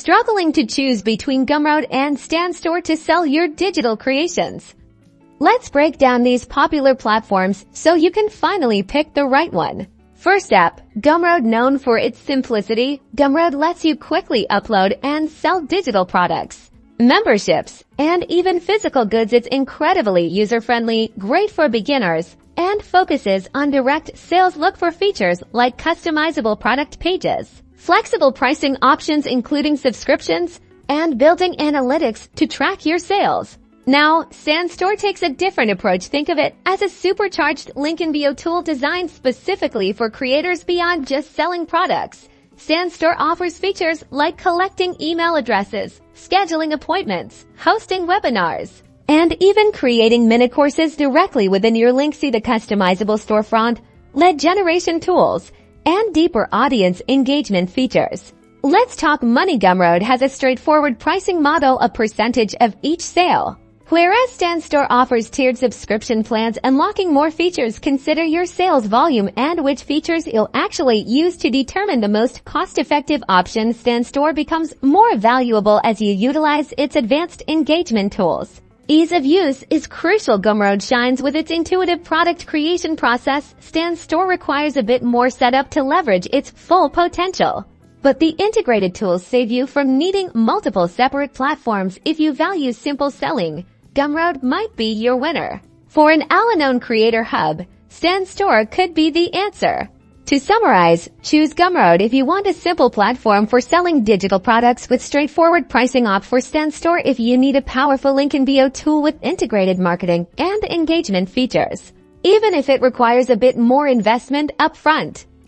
Struggling to choose between Gumroad and StanStore to sell your digital creations? Let's break down these popular platforms so you can finally pick the right one. First up, Gumroad. Known for its simplicity, Gumroad lets you quickly upload and sell digital products, memberships, and even physical goods. It's incredibly user-friendly, great for beginners, and focuses on direct sales. Look for features like customizable product pages, flexible pricing options including subscriptions, and building analytics to track your sales. Now, StanStore takes a different approach. Think of it as a supercharged link in bio tool designed specifically for creators beyond just selling products. StanStore offers features like collecting email addresses, scheduling appointments, hosting webinars, and even creating mini courses directly within your link. See the customizable storefront, lead generation tools, and deeper audience engagement features. Let's talk money. Gumroad has a straightforward pricing model, a percentage of each sale, whereas StanStore offers tiered subscription plans, unlocking more features. Consider your sales volume and which features you'll actually use to determine the most cost-effective option. StanStore becomes more valuable as you utilize its advanced engagement tools. Ease of use is crucial. Gumroad shines with its intuitive product creation process. StanStore requires a bit more setup to leverage its full potential, but the integrated tools save you from needing multiple separate platforms. If you value simple selling, Gumroad might be your winner. For an all-in-one creator hub, StanStore could be the answer. To summarize, choose Gumroad if you want a simple platform for selling digital products with straightforward pricing. Opt for StanStore if you need a powerful link in bio tool with integrated marketing and engagement features, even if it requires a bit more investment upfront.